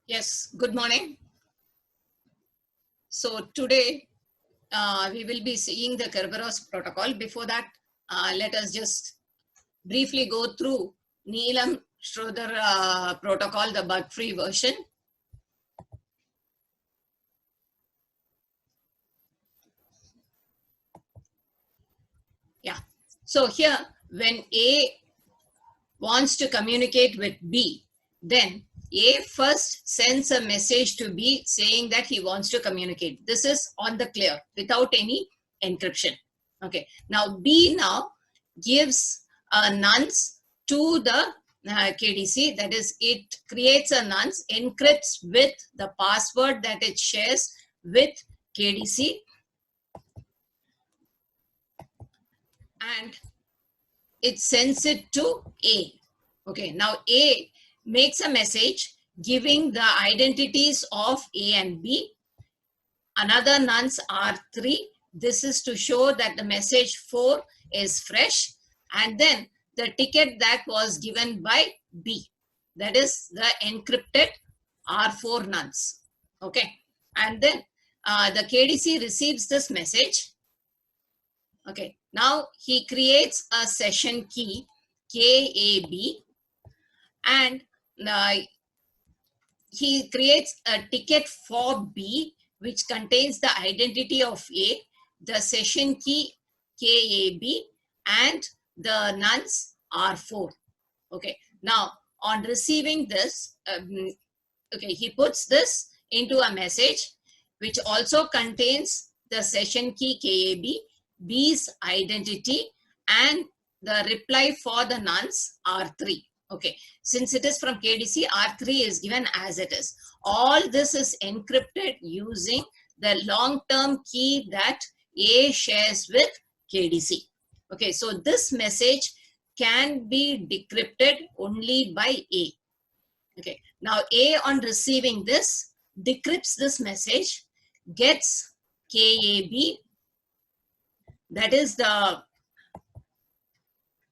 Yes, good morning. So today we will be seeing the Kerberos Protocol. Before that, let us just briefly go through Neelam-Schroeder protocol, the bug-free version. Yeah. So here, when A wants to communicate with B, then A first sends a message to B saying that he wants to communicate. This is on the clear without any encryption. Okay. Now B now gives a nonce to the KDC. That is, it creates a nonce, encrypts with the password that it shares with KDC, and it sends it to A. Okay, now A makes a message giving the identities of A and B. Another nonce R3. This is to show that the message 4 is fresh. And then the ticket that was given by B. That is the encrypted R4 nonce. Okay, and then the KDC receives this message. Okay, now he creates a session key KAB, and he creates a ticket for B which contains the identity of A, the session key KAB, and the nonce R4. Okay, now on receiving this, okay, he puts this into a message which also contains the session key KAB, B's identity, and the reply for the nonce R3. Okay, since it is from KDC, R3 is given as it is. All this is encrypted using the long-term key that A shares with KDC. Okay, so this message can be decrypted only by A. Okay, now A on receiving this decrypts this message, gets KAB, that is the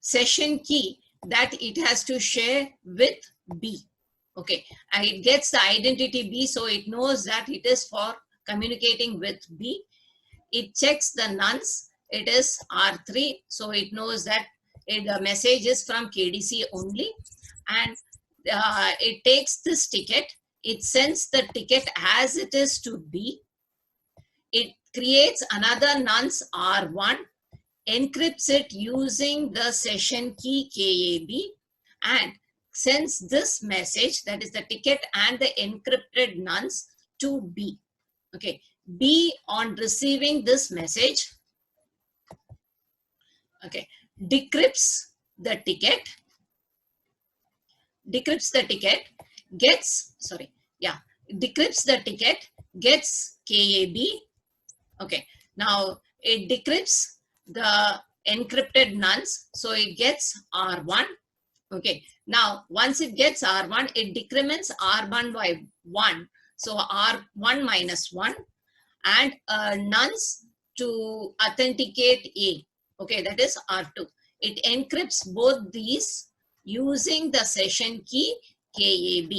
session key that it has to share with B. Okay, and it gets the identity B, so it knows that it is for communicating with B. It checks the nonce, it is R3, so it knows that the message is from KDC only, and it takes this ticket, it sends the ticket as it is to B, it creates another nonce R1, encrypts it using the session key KAB, and sends this message, that is the ticket and the encrypted nonce, to B. Okay, B on receiving this message, okay, decrypts the ticket, gets KAB. Okay, now it decrypts the encrypted nonce, so it gets R1. Okay, now once it gets R1, it decrements R1 by 1, so R1 minus 1, and a nonce to authenticate A. Okay, that is R2. It encrypts both these using the session key KAB.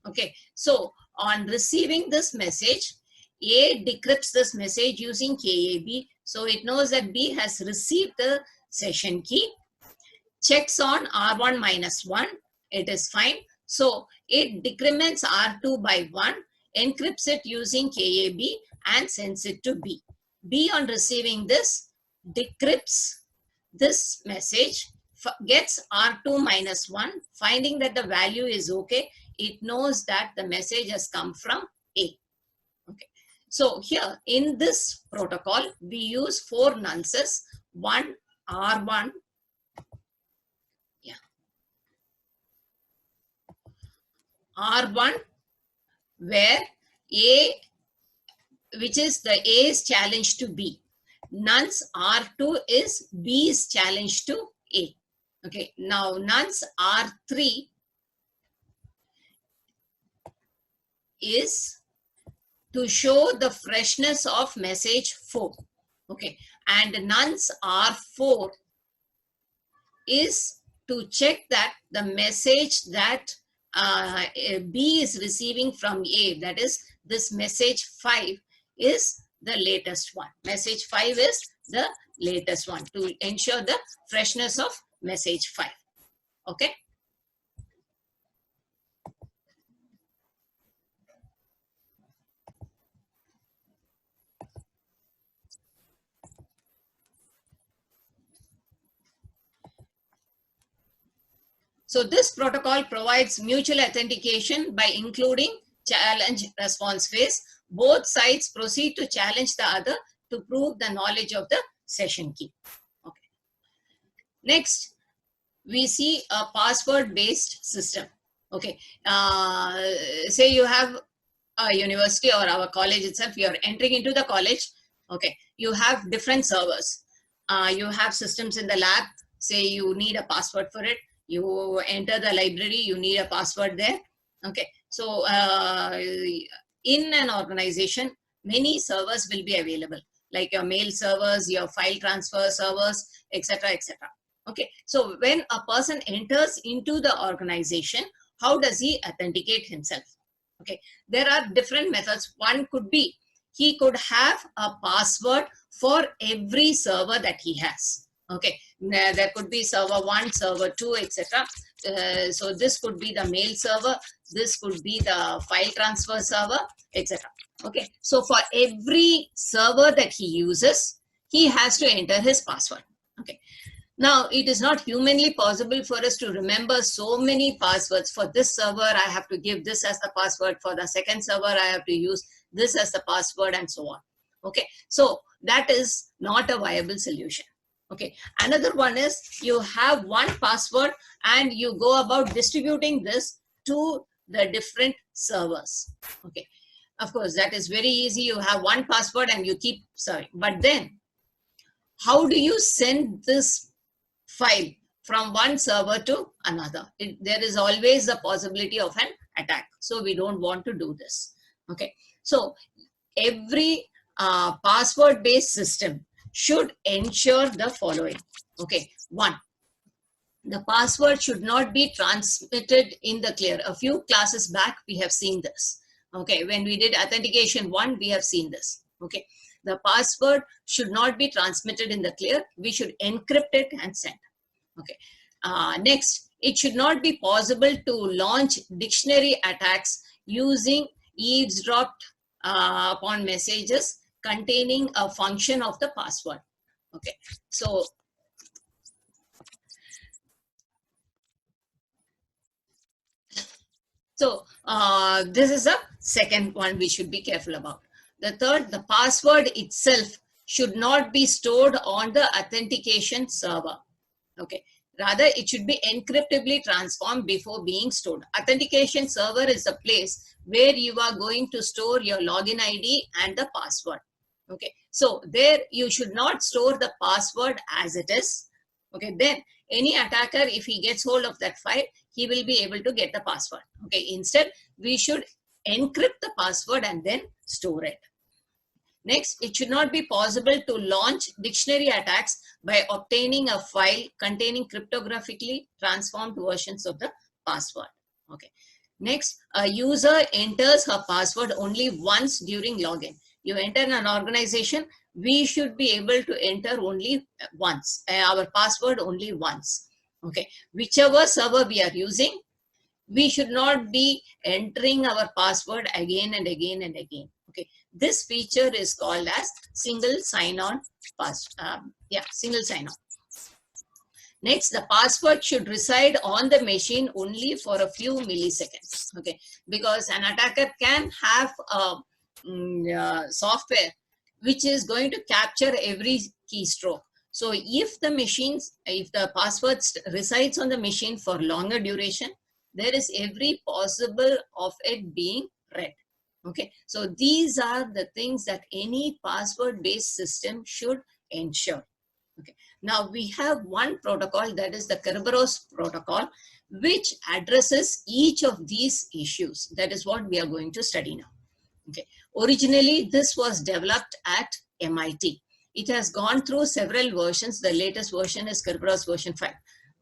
Okay, so on receiving this message, A decrypts this message using KAB, so it knows that B has received the session key, checks on R1 minus 1, it is fine. So it decrements R2 by 1, encrypts it using KAB, and sends it to B. B on receiving this decrypts this message, gets R2 minus 1, finding that the value is okay. It knows that the message has come from A. Okay. So here in this protocol, we use 4 nonces, one R1, R1, where A, which is the A's challenge to B. Nonce R2 is B's challenge to A. Okay, now nonce R3 is to show the freshness of message 4. Okay, and nonce R4 is to check that the message that B is receiving from A, that is this message 5, is the latest one. Message 5 is the latest one to ensure the freshness of message 5. Okay. So this protocol provides mutual authentication by including challenge response phase. Both sides proceed to challenge the other to prove the knowledge of the session key. Okay. Next, we see a password based system. Okay. Say you have a university or our college itself, you are entering into the college. Okay. You have different servers. You have systems in the lab. Say you need a password for it. You enter the library, you need a password there. Okay. So in an organization, many servers will be available, like your mail servers, your file transfer servers, etc., etc. Okay. So when a person enters into the organization, how does he authenticate himself? Okay. There are different methods. One could be he could have a password for every server that he has. Okay, there could be server 1, server 2, etc. So this could be the mail server, this could be the file transfer server, etc. Okay, so for every server that he uses, he has to enter his password. Okay, now it is not humanly possible for us to remember so many passwords. For this server, I have to give this as the password. For the second server, I have to use this as the password, and so on. Okay, so that is not a viable solution. Okay, another one is you have one password and you go about distributing this to the different servers. Okay, of course, that is very easy. You have one password and you keep serving. But then, how do you send this file from one server to another? There is always the possibility of an attack. So we don't want to do this. Okay, so every password-based system should ensure the following. Okay, 1, the password should not be transmitted in the clear. A few classes back, we have seen this. Okay, when we did authentication 1, we have seen this. Okay, the password should not be transmitted in the clear. We should encrypt it and send. Okay, next, it should not be possible to launch dictionary attacks using eavesdropped upon messages containing a function of the password. Okay, so this is the second one we should be careful about. The third, the password itself should not be stored on the authentication server. Okay, rather it should be encryptably transformed before being stored. Authentication server is the place where you are going to store your login ID and the password. Okay, so there you should not store the password as it is. Okay, then any attacker, if he gets hold of that file, he will be able to get the password. Okay, instead we should encrypt the password and then store it. Next, it should not be possible to launch dictionary attacks by obtaining a file containing cryptographically transformed versions of the password. Okay. Next, a user enters her password only once during login. You enter an organization, we should be able to enter only once, our password only once. Okay. Whichever server we are using, we should not be entering our password again and again and again. Okay, this feature is called as single sign-on single sign-on. Next, the password should reside on the machine only for a few milliseconds. Okay, because an attacker can have a software which is going to capture every keystroke. So if the password resides on the machine for longer duration, there is every possible of it being read. Okay, so these are the things that any password-based system should ensure. Okay. Now we have one protocol, that is the Kerberos Protocol, which addresses each of these issues. That is what we are going to study now. Okay. Originally, this was developed at MIT. It has gone through several versions. The latest version is Kerberos version 5.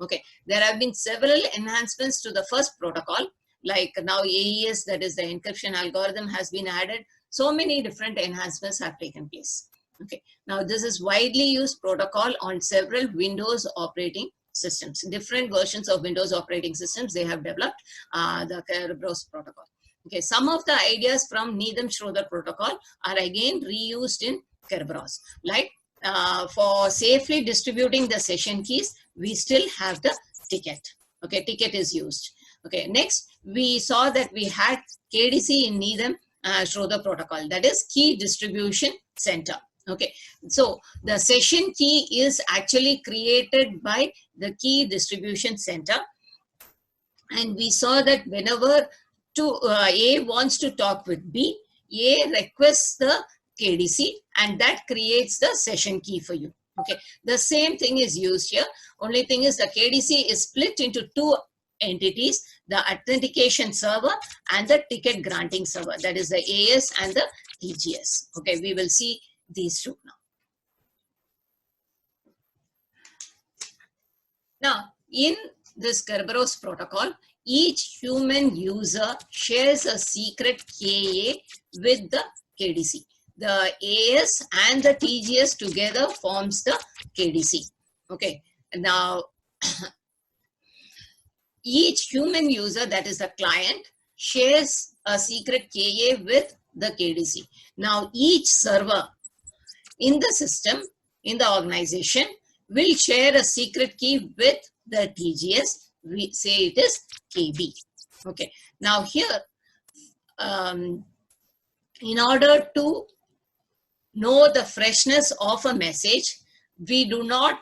Okay. There have been several enhancements to the first protocol, like now AES, that is the encryption algorithm, has been added. So many different enhancements have taken place. Okay. Now this is widely used protocol on several Windows operating systems. Different versions of Windows operating systems, they have developed the Kerberos protocol. Okay, some of the ideas from Needham-Schroeder protocol are again reused in Kerberos. Like for safely distributing the session keys, we still have the ticket. Okay, ticket is used. Okay, next we saw that we had KDC in Needham-Schroeder protocol, that is key distribution center. Okay, so the session key is actually created by the key distribution center, and we saw that whenever A wants to talk with B, A requests the KDC, and that creates the session key for you. Okay, the same thing is used here. Only thing is the KDC is split into two entities, the authentication server and the ticket granting server, that is the AS and the TGS. Okay, we will see these two now. Now, in this Kerberos protocol, each human user shares a secret KA with the KDC. The AS and the TGS together forms the KDC. Okay, now each human user, that is the client, shares a secret KA with the KDC. Now each server in the system, in the organization, will share a secret key with the TGS. We say it is KB. Okay. Now here, in order to know the freshness of a message, we do not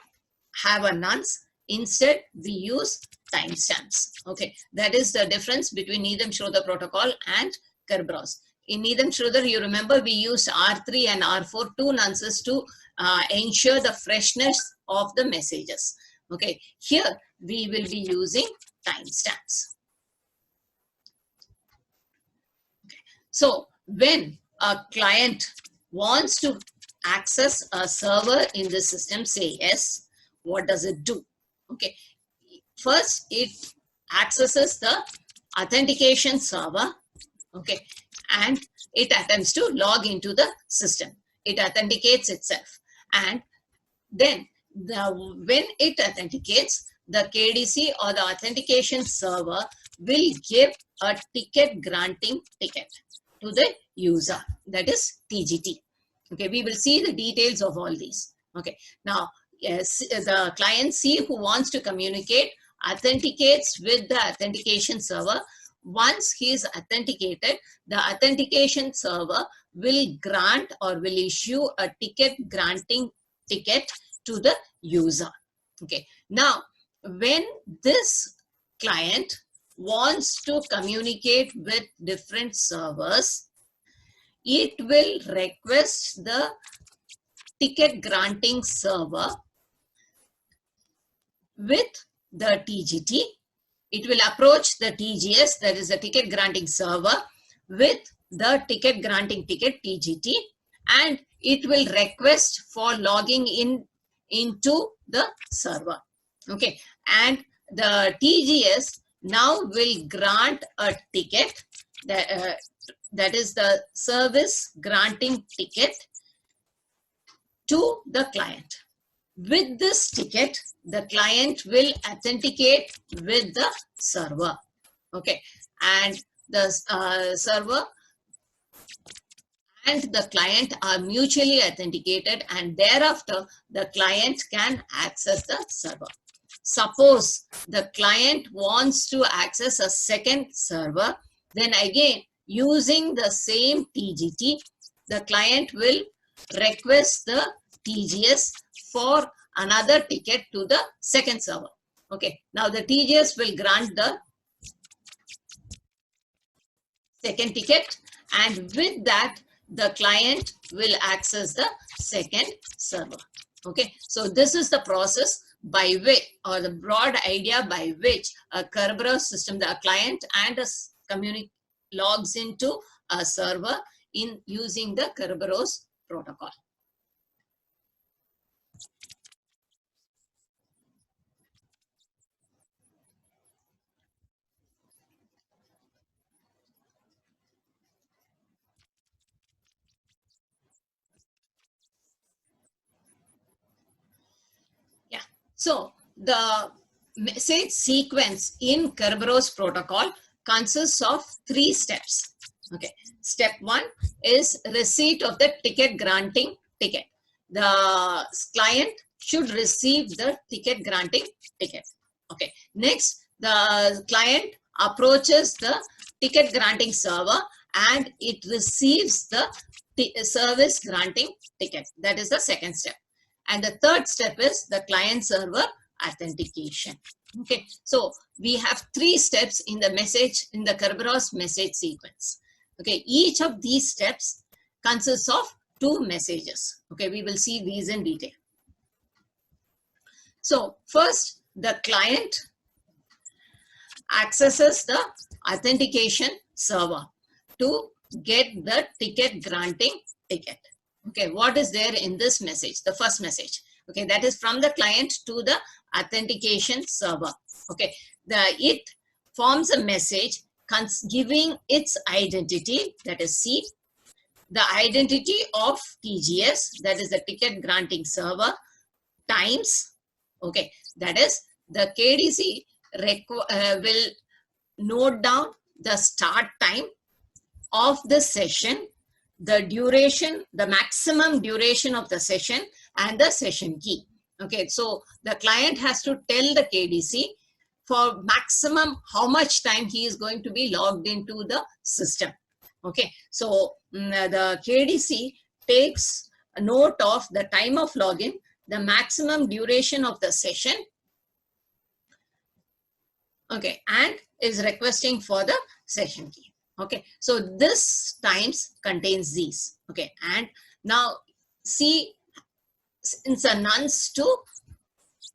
have a nonce. Instead, we use timestamps. Okay. That is the difference between Needham-Schroeder protocol and Kerberos. In Needham-Schroeder, you remember we used R3 and R4, two nonces, to ensure the freshness of the messages. Okay, here we will be using timestamps. Okay. So when a client wants to access a server in the system, say S, what does it do? Okay, first it accesses the authentication server. Okay, and it attempts to log into the system. It authenticates itself, and then when it authenticates, the KDC or the authentication server will give a ticket granting ticket to the user, that is TGT. Okay, we will see the details of all these. Okay, now yes, the client C who wants to communicate authenticates with the authentication server. Once he is authenticated, the authentication server will grant or will issue a ticket granting ticket to the user. Okay. Now, when this client wants to communicate with different servers, it will request the ticket granting server with the TGT. It will approach the TGS, that is the ticket granting server, with the ticket granting ticket TGT, and it will request for logging in into the server. Okay, and the TGS now will grant a ticket, that is the service granting ticket, to the client. With this ticket, the client will authenticate with the server. Okay, and the server and the client are mutually authenticated, and thereafter the client can access the server. Suppose the client wants to access a second server, then again using the same TGT, the client will request the TGS for another ticket to the second server. Okay, now the TGS will grant the second ticket, and with that the client will access the second server. Okay, so this is the process by which, or the broad idea by which a Kerberos system, the client and a community logs into a server in using the Kerberos protocol. Yeah. So the message sequence in Kerberos protocol consists of 3 steps. Okay. Step 1 is receipt of the ticket granting ticket. The client should receive the ticket granting ticket. Okay. Next, the client approaches the ticket granting server and it receives the service granting ticket. That is the second step. And the third step is the client server authentication. Okay, so we have 3 steps in the message, in the Kerberos message sequence. Okay, each of these steps consists of 2 messages. Okay, we will see these in detail. So first, the client accesses the authentication server to get the ticket granting ticket. Okay, what is there in this message? The first message. Okay, that is from the client to the authentication server. Okay, it forms a message giving its identity, that is C, the identity of TGS, that is the ticket granting server, times. Okay, that is the KDC will note down the start time of the session, the duration, the maximum duration of the session, and the session key. Okay, so the client has to tell the KDC for maximum how much time he is going to be logged into the system. Okay, so the KDC takes a note of the time of login, the maximum duration of the session, okay, and is requesting for the session key. Okay, so this times contains these. Okay, and now C since a nonce to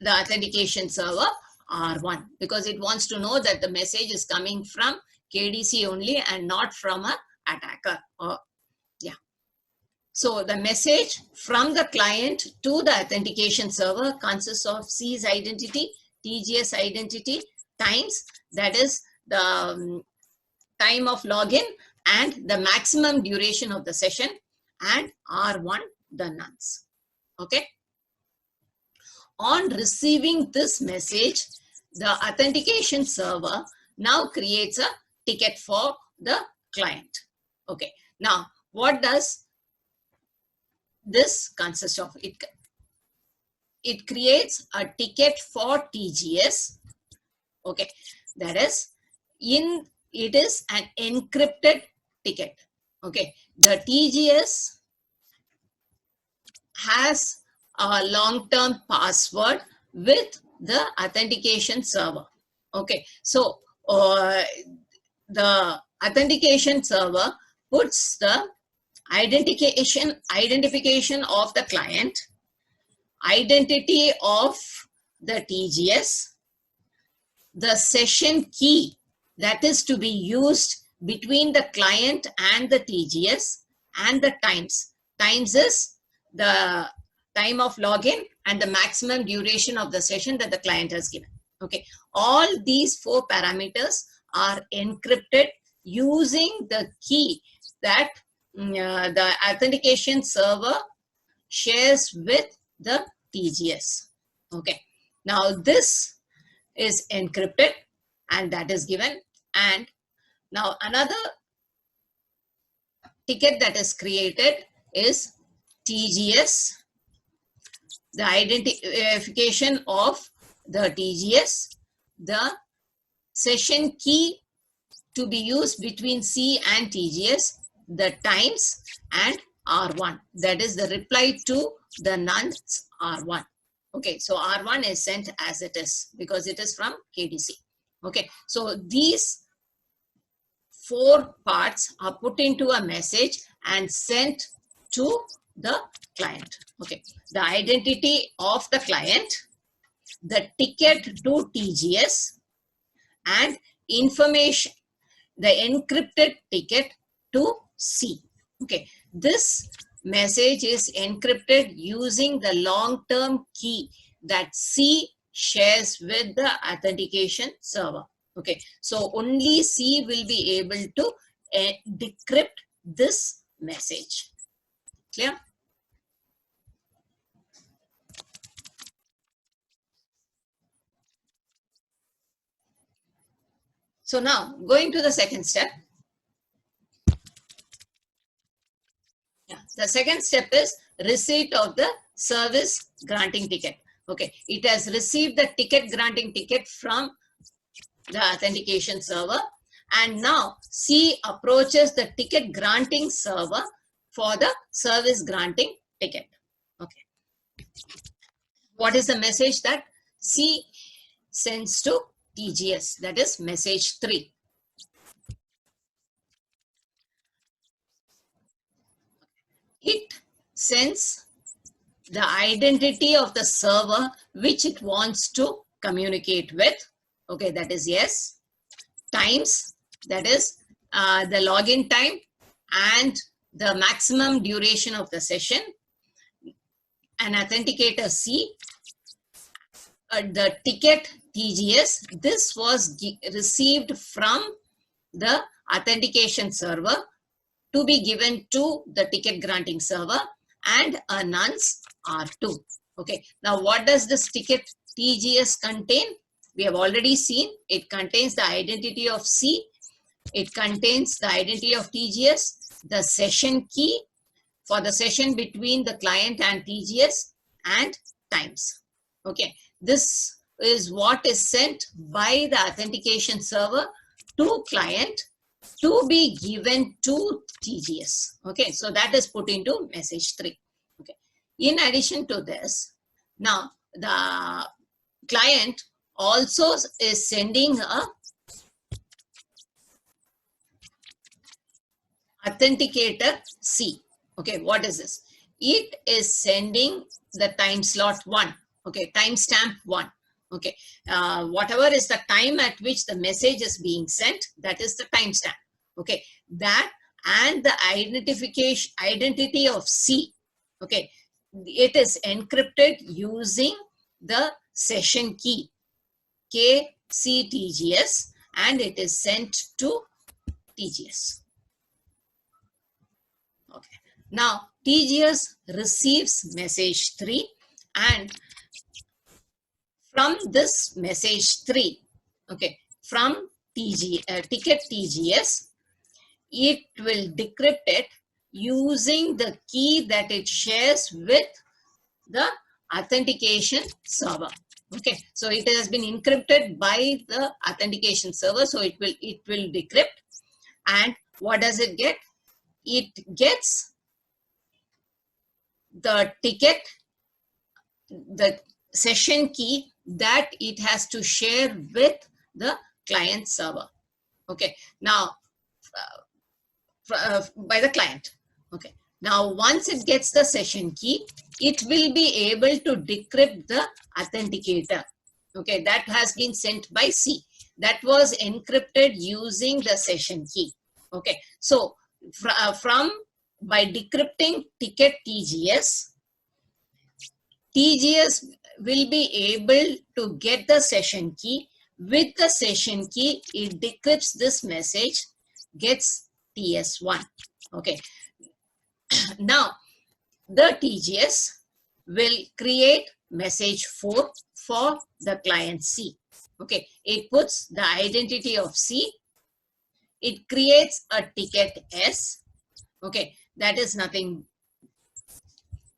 the authentication server R1 because it wants to know that the message is coming from KDC only and not from a attacker. Or yeah. So the message from the client to the authentication server consists of C's identity, TGS identity, times, that is the time of login, and the maximum duration of the session, and R1, the nonce. Okay. On receiving this message, the authentication server now creates a ticket for the client. Okay. Now, what does this consist of? It creates a ticket for TGS. Okay. That is, it is an encrypted ticket. Okay. The TGS has a long-term password with the authentication server. Okay, so the authentication server puts the identification of the client, identity of the TGS, the session key that is to be used between the client and the TGS, and the times. Times is the time of login and the maximum duration of the session that the client has given. Okay, all these 4 parameters are encrypted using the key that the authentication server shares with the TGS. Okay, now this is encrypted and that is given. And now another ticket that is created is TGS, the identification of the TGS, the session key to be used between C and TGS, the times, and R1. That is the reply to the nonce R1. Okay, so R1 is sent as it is because it is from KDC. Okay, so these 4 parts are put into a message and sent to the client. Okay, the identity of the client, the ticket to TGS, and information, the encrypted ticket to C. Okay, this message is encrypted using the long-term key that C shares with the authentication server. Okay, so only C will be able to decrypt this message. Clear? So now going to the second step. Yeah, the second step is receipt of the service granting ticket. Okay, it has received the ticket granting ticket from the authentication server, and now C approaches the ticket granting server for the service granting ticket. Okay, what is the message that C sends to TGS? That is message 3. It sends the identity of the server which it wants to communicate with. Okay, that is yes. Times, that is the login time and the maximum duration of the session. An authenticator C, the ticket TGS, this was received from the authentication server to be given to the ticket granting server, and a nonce R2. Okay, now what does this ticket TGS contain? We have already seen it contains the identity of C, it contains the identity of TGS, the session key for the session between the client and TGS, and times. Okay, this is what is sent by the authentication server to client to be given to TGS. Okay, so that is put into message 3. Okay, in addition to this, now the client also is sending a authenticator C. Okay, what is this? It is sending the time slot 1. Okay, timestamp 1. Okay, whatever is the time at which the message is being sent, that is the timestamp. Okay, that and the identity of C. Okay, it is encrypted using the session key KCTGS, and it is sent to TGS. Okay, now TGS receives message 3, and from this message 3, okay, from ticket TGS, it will decrypt it using the key that it shares with the authentication server. Okay, so it has been encrypted by the authentication server, so it will decrypt. And what does it get? It gets the ticket, the session key that it has to share with the client server. Okay, now by the client. Okay, now once it gets the session key, it will be able to decrypt the authenticator. Okay, that has been sent by C. That was encrypted using the session key. Okay, so by decrypting ticket TGS, TGS will be able to get the session key. With the session key, it decrypts this message, gets TS1. Okay. Now, the TGS will create message 4 for the client C. Okay. It puts the identity of C. It creates a ticket S. Okay. That is nothing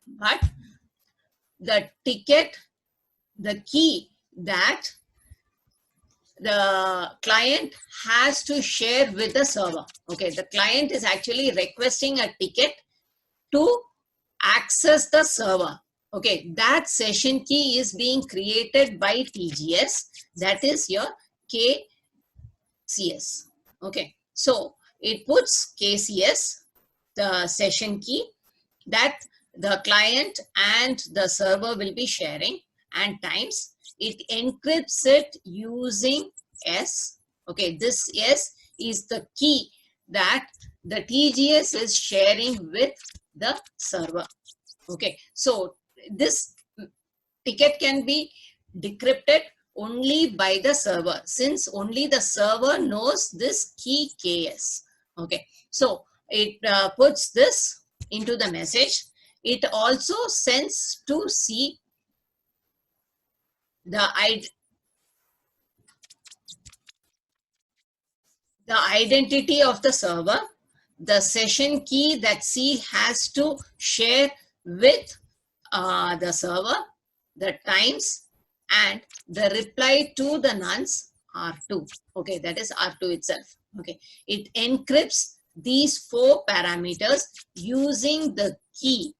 but the ticket, the key that the client has to share with the server. Okay, the client is actually requesting a ticket to access the server. Okay, that session key is being created by TGS, that is your KCS. Okay, so it puts KCS, the session key, that the client and the server will be sharing, and times it encrypts it using S. Okay, this S is the key that the TGS is sharing with the server. Okay, so this ticket can be decrypted only by the server, since only the server knows this key KS. Okay, so it puts this into the message. It also sends to C the identity of the server, the session key that C has to share with the server, the times, and the reply to the nonce R2. Okay, that is R2 itself. Okay, it encrypts these 4 parameters using the key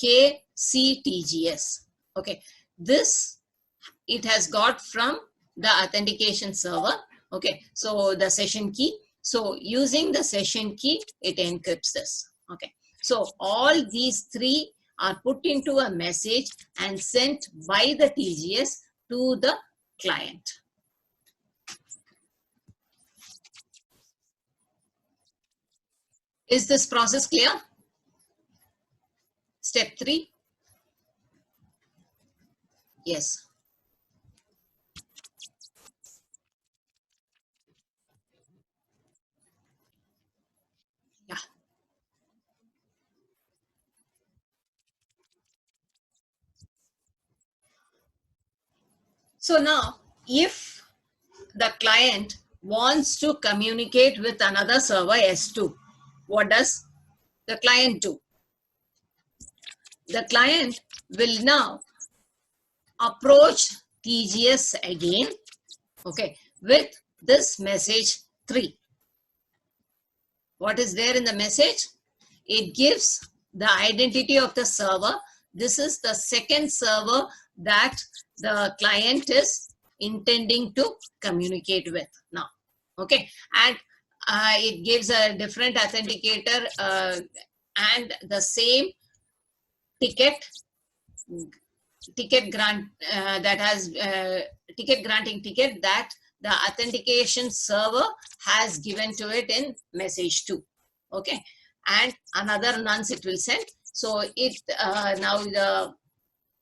KCTGS. Okay, this it has got from the authentication server. Okay, so the session key. So using the session key, it encrypts this. Okay, so all these 3 are put into a message and sent by the TGS to the client. Is this process clear? Step 3. Yes. Yeah. So now, if the client wants to communicate with another server S2, what does the client do? The client will now approach TGS again, okay, with this message 3. What is there in the message? It gives the identity of the server. This is the second server that the client is intending to communicate with now. Okay, and it gives a different authenticator and the same ticket grant that has ticket granting ticket that the authentication server has given to it in message 2. Okay, and another nonce it will send. So it now the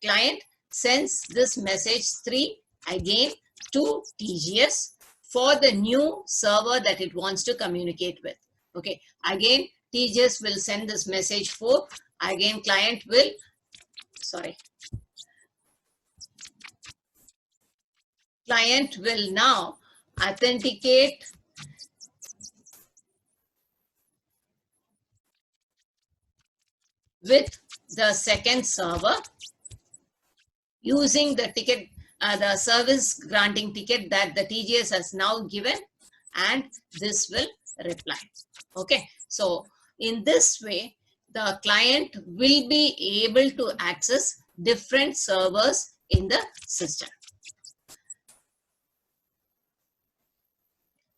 client sends this message 3 again to TGS for the new server that it wants to communicate with. Okay, again TGS will send this message 4. Again client will, client will now authenticate with the second server using the ticket, the service granting ticket that the TGS has now given, and this will reply. Okay, so in this way, the client will be able to access different servers in the system.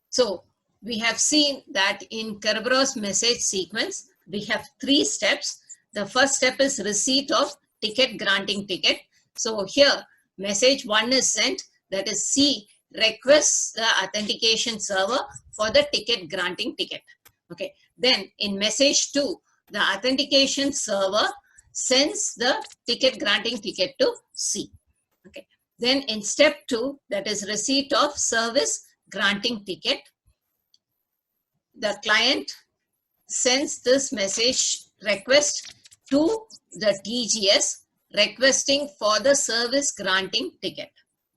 So we have seen that in Kerberos message sequence, we have 3 steps. The first step is receipt of ticket granting ticket. So here message 1 is sent, that is C requests the authentication server for the ticket granting ticket. Okay, then in message 2, the authentication server sends the ticket granting ticket to C. Okay, then in step 2, that is receipt of service granting ticket, the client sends this message request to the TGS requesting for the service granting ticket.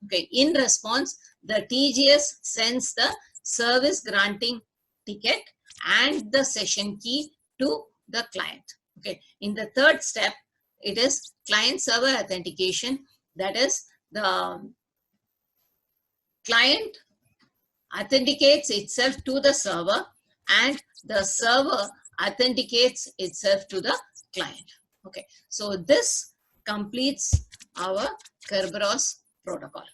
Okay, in response, the TGS sends the service granting ticket and the session key to the client. Okay, in the third step, it is client server authentication, that is the client authenticates itself to the server and the server authenticates itself to the client. Okay, so this completes our Kerberos protocol.